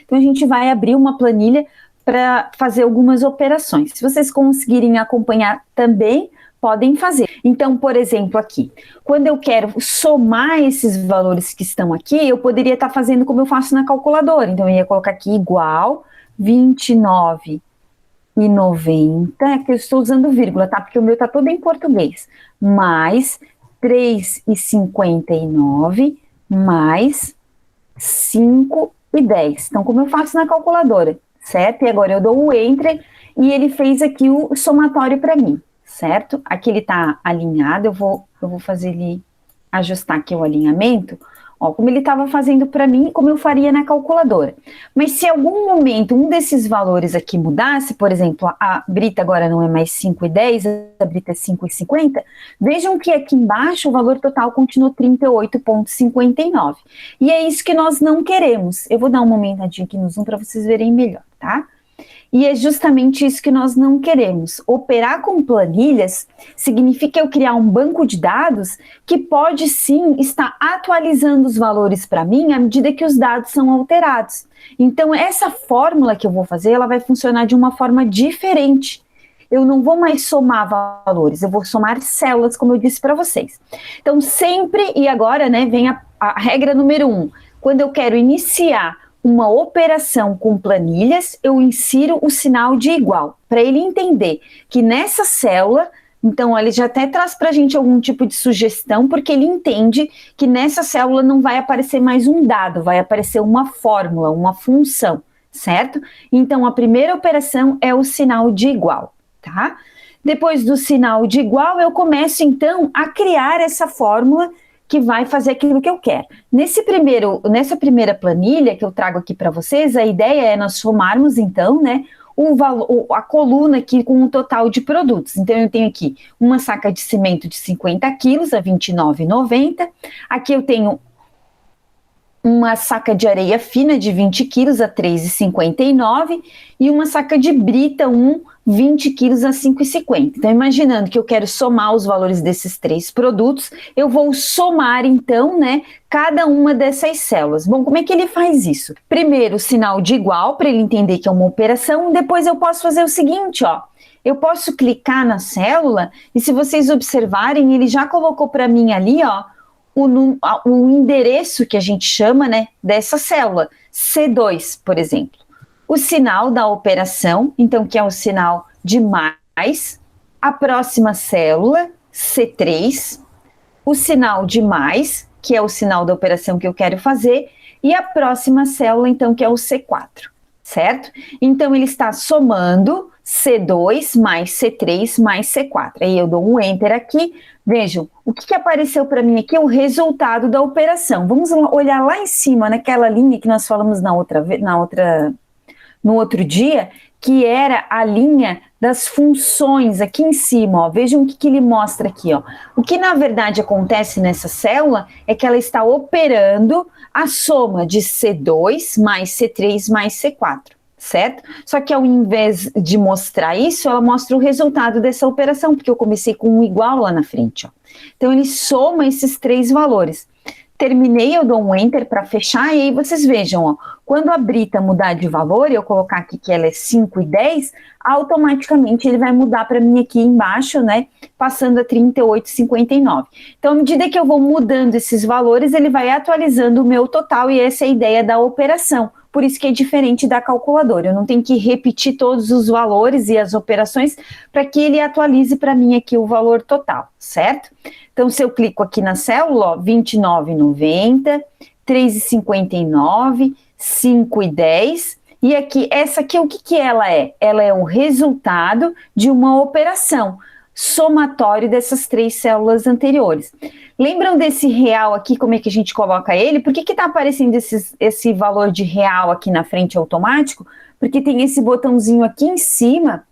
Então a gente vai abrir uma planilha para fazer algumas operações. Se vocês conseguirem acompanhar também, podem fazer. Então, por exemplo, aqui, quando eu quero somar esses valores que estão aqui, eu poderia estar fazendo como eu faço na calculadora. Então, eu ia colocar aqui igual 29,90, é que eu estou usando vírgula, tá? Porque o meu está todo em português. Mais 3,59 mais 5,10. Então, como eu faço na calculadora, certo? E agora eu dou o Enter e ele fez aqui o somatório para mim, certo? Aqui ele está alinhado, eu vou fazer ele ajustar aqui o alinhamento, ó, como ele estava fazendo para mim, como eu faria na calculadora. Mas se em algum momento um desses valores aqui mudasse, por exemplo, a Brita agora não é mais 5,10, a Brita é 5,50, vejam que aqui embaixo o valor total continuou 38,59. E é isso que nós não queremos. Eu vou dar uma aumentadinha aqui no zoom para vocês verem melhor, tá? E é justamente isso que nós não queremos. Operar com planilhas significa eu criar um banco de dados que pode sim estar atualizando os valores para mim à medida que os dados são alterados. Então, essa fórmula que eu vou fazer, ela vai funcionar de uma forma diferente. Eu não vou mais somar valores, eu vou somar células, como eu disse para vocês. Então, sempre, e agora, né, vem a regra número 1. Quando eu quero iniciar uma operação com planilhas, eu insiro o sinal de igual, para ele entender que nessa célula, então ele já até traz para a gente algum tipo de sugestão, porque ele entende que nessa célula não vai aparecer mais um dado, vai aparecer uma fórmula, uma função, certo? Então a primeira operação é o sinal de igual, tá? Depois do sinal de igual, eu começo então a criar essa fórmula que vai fazer aquilo que eu quero. Nessa primeira planilha que eu trago aqui para vocês, a ideia é nós somarmos, então, né, a coluna aqui com o total de produtos. Então, eu tenho aqui uma saca de cimento de 50 quilos a R$ 29,90. Aqui eu tenho uma saca de areia fina de 20 quilos a R$ 3,59 e uma saca de brita 20 quilos a R$ 5,50. Então, imaginando que eu quero somar os valores desses três produtos, eu vou somar, então, né, cada uma dessas células. Bom, como é que ele faz isso? Primeiro, o sinal de igual, para ele entender que é uma operação. Depois eu posso fazer o seguinte, ó. Eu posso clicar na célula e, se vocês observarem, ele já colocou para mim ali, ó, o endereço que a gente chama, né, dessa célula, C2, por exemplo. O sinal da operação, então, que é o sinal de mais, a próxima célula, C3, o sinal de mais, que é o sinal da operação que eu quero fazer, e a próxima célula, então, que é o C4, certo? Então, ele está somando C2 mais C3 mais C4. Aí eu dou um Enter aqui. Vejam, o que apareceu para mim aqui é o resultado da operação. Vamos olhar lá em cima, naquela linha que nós falamos no outro dia, que era a linha das funções aqui em cima, ó. Vejam o que ele mostra aqui, ó. O que na verdade acontece nessa célula é que ela está operando a soma de C2 mais C3 mais C4. Certo? Só que ao invés de mostrar isso, ela mostra o resultado dessa operação, porque eu comecei com um igual lá na frente, ó. Então, ele soma esses três valores. Terminei, eu dou um Enter para fechar, e aí vocês vejam, ó, quando a Brita mudar de valor, e eu colocar aqui que ela é 5,10, automaticamente ele vai mudar para mim aqui embaixo, né, passando a 38,59. Então, à medida que eu vou mudando esses valores, ele vai atualizando o meu total, e essa é a ideia da operação. Por isso que é diferente da calculadora. Eu não tenho que repetir todos os valores e as operações para que ele atualize para mim aqui o valor total, certo? Então, se eu clico aqui na célula, ó, 29,90, 3,59, 5,10, e aqui, essa aqui, o que ela é? Ela é o resultado de uma operação somatório dessas três células anteriores. Lembram desse real aqui, como é que a gente coloca ele? Por que está aparecendo esse valor de real aqui na frente automático? Porque tem esse botãozinho aqui em cima,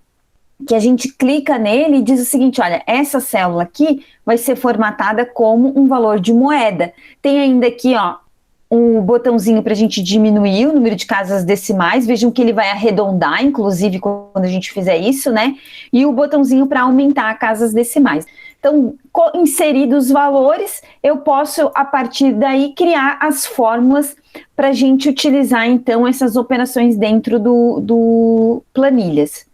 que a gente clica nele e diz o seguinte, olha, essa célula aqui vai ser formatada como um valor de moeda. Tem ainda aqui, ó, um botãozinho para a gente diminuir o número de casas decimais, vejam que ele vai arredondar, inclusive, quando a gente fizer isso, né? E o botãozinho para aumentar casas decimais. Então, inseridos os valores, eu posso, a partir daí, criar as fórmulas para a gente utilizar, então, essas operações dentro do planilhas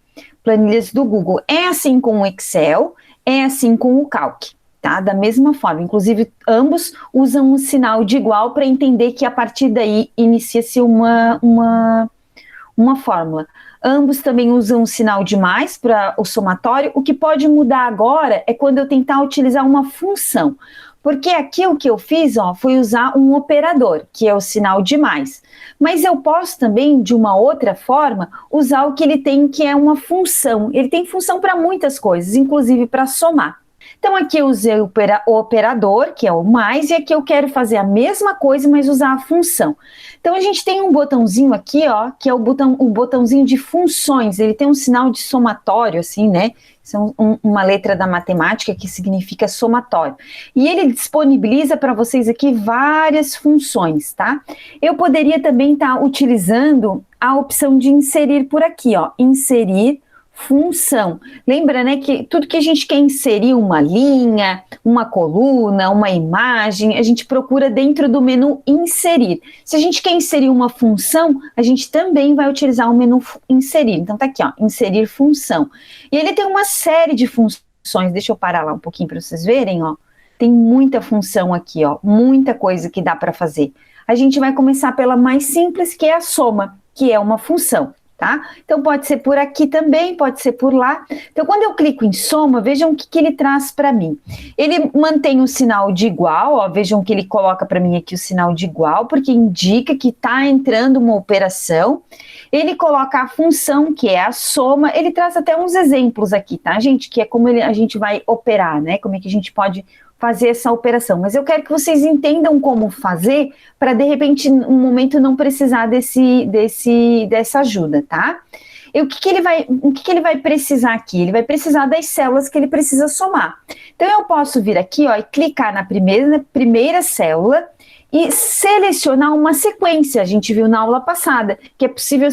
do Google. É assim com o Excel, é assim com o Calc, tá? Da mesma forma. Inclusive, ambos usam um sinal de igual para entender que a partir daí inicia-se uma fórmula. Ambos também usam um sinal de mais para o somatório. O que pode mudar agora é quando eu tentar utilizar uma função. Porque aqui o que eu fiz, ó, foi usar um operador, que é o sinal de mais. Mas eu posso também, de uma outra forma, usar o que ele tem, que é uma função. Ele tem função para muitas coisas, inclusive para somar. Então aqui eu usei o operador, que é o mais, e aqui eu quero fazer a mesma coisa, mas usar a função. Então a gente tem um botãozinho aqui, ó, que é o botãozinho de funções. Ele tem um sinal de somatório, assim, né? Isso é uma letra da matemática que significa somatório. E ele disponibiliza para vocês aqui várias funções, tá? Eu poderia também estar utilizando a opção de inserir por aqui, ó, inserir função. Lembra, né, que tudo que a gente quer inserir, uma linha, uma coluna, uma imagem, a gente procura dentro do menu inserir. Se a gente quer inserir uma função, a gente também vai utilizar o menu inserir. Então tá aqui, ó, inserir função. E ele tem uma série de funções, deixa eu parar lá um pouquinho para vocês verem, ó. Tem muita função aqui, ó, muita coisa que dá para fazer. A gente vai começar pela mais simples, que é a soma, que é uma função. Tá? Então pode ser por aqui também, pode ser por lá. Então quando eu clico em soma, vejam o que ele traz para mim. Ele mantém o sinal de igual, ó, vejam que ele coloca para mim aqui o sinal de igual, porque indica que está entrando uma operação. Ele coloca a função, que é a soma, ele traz até uns exemplos aqui, tá, gente? Que é como a gente vai operar, né? Como é que a gente pode fazer essa operação, mas eu quero que vocês entendam como fazer para de repente um momento não precisar dessa ajuda, tá? E o que ele vai precisar aqui? Ele vai precisar das células que ele precisa somar. Então eu posso vir aqui, ó, e clicar na primeira célula e selecionar uma sequência. A gente viu na aula passada que é possível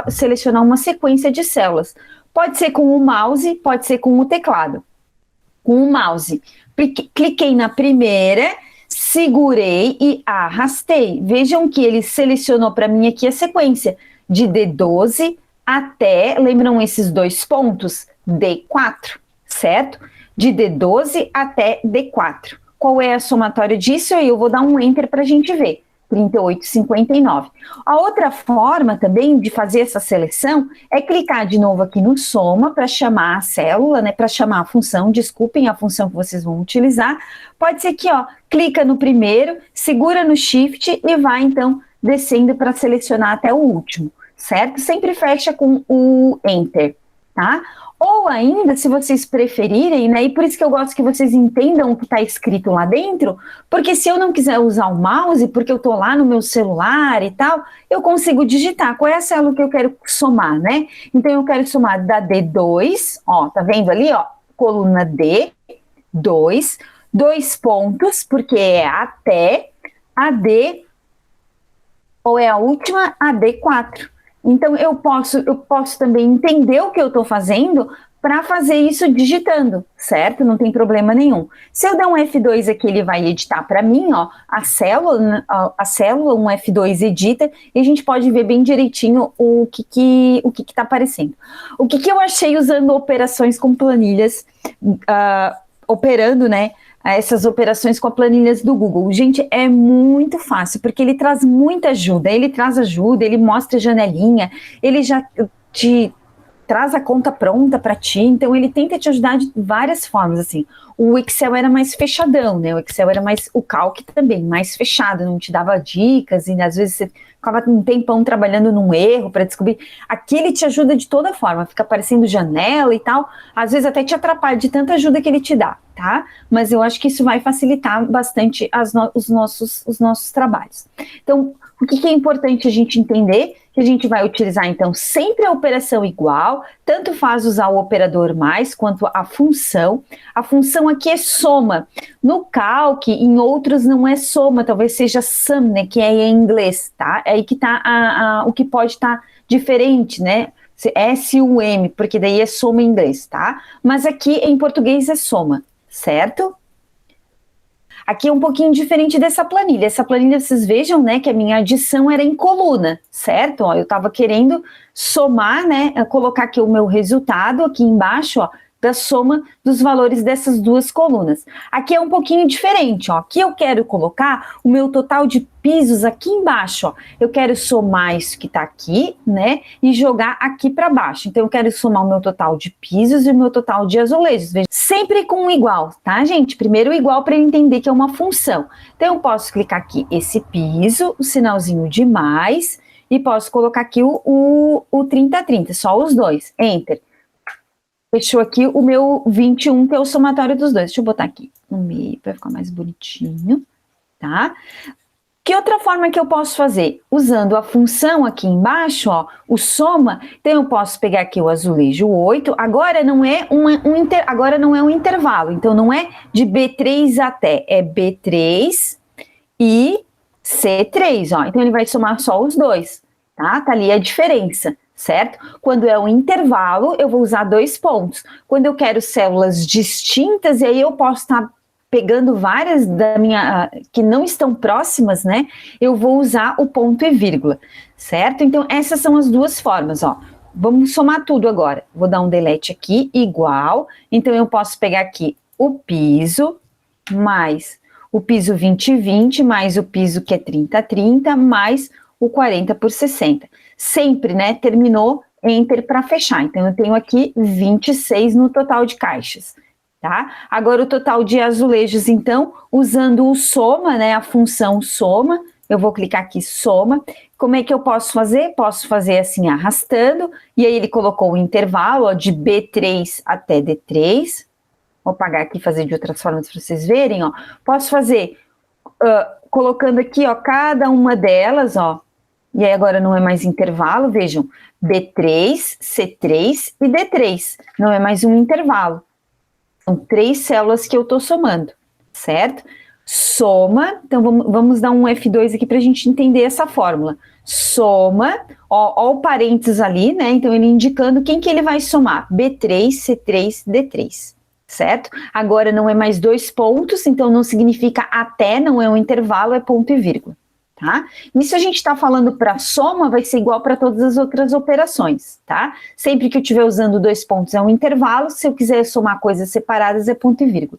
selecionar uma sequência de células. Pode ser com o mouse, pode ser com o teclado. Com o mouse, cliquei na primeira, segurei e arrastei. Vejam que ele selecionou para mim aqui a sequência de D12 até, lembram esses dois pontos? D4, certo? De D12 até D4. Qual é a somatória disso? Eu vou dar um Enter para a gente ver. 38,59. A outra forma também de fazer essa seleção é clicar de novo aqui no soma para chamar a célula, né, para chamar a função, desculpem a função que vocês vão utilizar. Pode ser que, ó, clica no primeiro, segura no shift e vai então descendo para selecionar até o último, certo? Sempre fecha com o enter, tá? Ou ainda, se vocês preferirem, né, e por isso que eu gosto que vocês entendam o que está escrito lá dentro, porque se eu não quiser usar o mouse, porque eu estou lá no meu celular e tal, eu consigo digitar qual é a célula que eu quero somar, né? Então, eu quero somar da D2, ó, tá vendo ali, ó, coluna D, 2, 2 pontos, porque é até a D, ou é a última, a D4. Então, eu posso também entender o que eu estou fazendo para fazer isso digitando, certo? Não tem problema nenhum. Se eu der um F2 aqui, ele vai editar para mim, ó, a célula, um F2 edita, e a gente pode ver bem direitinho o que está aparecendo. O que eu achei usando operações com planilhas, operando, né, essas operações com as planilhas do Google. Gente, é muito fácil, porque ele traz muita ajuda, ele mostra janelinha, ele já te traz a conta pronta para ti, então ele tenta te ajudar de várias formas, assim. O Excel era mais fechadão, né, o Calc também, mais fechado, não te dava dicas, e às vezes você ficava um tempão trabalhando num erro para descobrir. Aqui ele te ajuda de toda forma, fica aparecendo janela e tal, às vezes até te atrapalha de tanta ajuda que ele te dá, tá? Mas eu acho que isso vai facilitar bastante os nossos trabalhos. Então, o que é importante a gente entender? Que a gente vai utilizar, então, sempre a operação igual, tanto faz usar o operador mais quanto a função. A função aqui é soma. No Calc, em outros não é soma, talvez seja sum, né, que é em inglês, tá? É aí que tá o que pode estar diferente, né? S-U-M, porque daí é soma em inglês, tá? Mas aqui em português é soma, certo? Aqui é um pouquinho diferente dessa planilha. Essa planilha, vocês vejam, né, que a minha adição era em coluna, certo? Ó, eu estava querendo somar, né, colocar aqui o meu resultado aqui embaixo, ó, da soma dos valores dessas duas colunas. Aqui é um pouquinho diferente, ó. Aqui eu quero colocar o meu total de pisos aqui embaixo, ó. Eu quero somar isso que tá aqui, né, e jogar aqui para baixo. Então eu quero somar o meu total de pisos e o meu total de azulejos. Veja, sempre com um igual, tá, gente? Primeiro o igual para entender que é uma função. Então eu posso clicar aqui esse piso, o sinalzinho de mais, e posso colocar aqui o 30-30, só os dois. Enter. Fechou aqui o meu 21, que é o somatório dos dois. Deixa eu botar aqui no meio para ficar mais bonitinho, tá? Que outra forma que eu posso fazer? Usando a função aqui embaixo, ó, o soma, então eu posso pegar aqui o azulejo 8, agora não é um intervalo, então não é de B3 até, é B3 e C3, ó, então ele vai somar só os dois, tá? Tá ali a diferença. Certo? Quando é um intervalo, eu vou usar 2 pontos. Quando eu quero células distintas, e aí eu posso estar pegando várias da minha que não estão próximas, né? Eu vou usar o ponto e vírgula, certo? Então, essas são as duas formas, ó. Vamos somar tudo agora. Vou dar um delete aqui, igual. Então, eu posso pegar aqui o piso, mais o piso 20-20, mais o piso que é 30-30, mais o 40/60. Sempre, né, terminou, enter para fechar. Então, eu tenho aqui 26 no total de caixas, tá? Agora, o total de azulejos, então, usando o soma, né, a função soma, eu vou clicar aqui, soma. Como é que eu posso fazer? Posso fazer assim, arrastando, e aí ele colocou o intervalo, ó, de B3 até D3. Vou apagar aqui e fazer de outras formas para vocês verem, ó. Posso fazer colocando aqui, ó, cada uma delas, ó, e aí agora não é mais intervalo, vejam, B3, C3 e D3, não é mais um intervalo. São 3 células que eu estou somando, certo? Soma, então vamos dar um F2 aqui para a gente entender essa fórmula. Soma, ó o parênteses ali, né? Então ele indicando quem que ele vai somar, B3, C3, D3. Certo? Agora não é mais 2 pontos, então não significa até, não é um intervalo, é ponto e vírgula. Tá? Isso a gente está falando para soma, vai ser igual para todas as outras operações, tá? Sempre que eu estiver usando 2 pontos é um intervalo, se eu quiser somar coisas separadas é ponto e vírgula.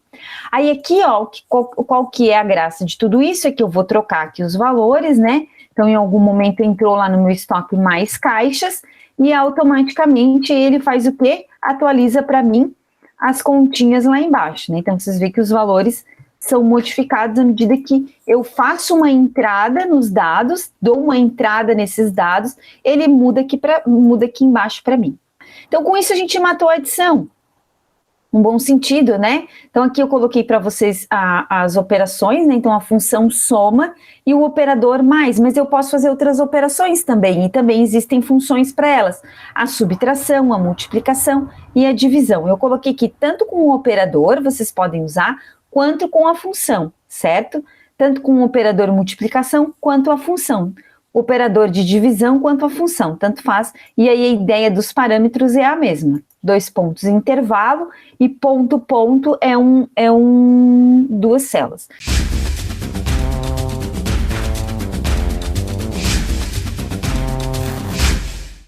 Aí aqui, ó, qual que é a graça de tudo isso? É que eu vou trocar aqui os valores, né? Então, em algum momento entrou lá no meu estoque mais caixas e automaticamente ele faz o quê? Atualiza para mim as continhas lá embaixo, né? Então, vocês veem que os valores são modificados à medida que eu faço uma entrada nos dados, dou uma entrada nesses dados, ele muda aqui embaixo para mim. Então, com isso a gente matou a adição. Um bom sentido, né? Então, aqui eu coloquei para vocês as operações, né? Então, a função soma e o operador mais, mas eu posso fazer outras operações também, e também existem funções para elas. A subtração, a multiplicação e a divisão. Eu coloquei aqui tanto com o operador, vocês podem usar, quanto com a função, certo? Tanto com o operador multiplicação, quanto a função. Operador de divisão, quanto a função, tanto faz. E aí a ideia dos parâmetros é a mesma. 2 pontos intervalo e ponto é 2 células.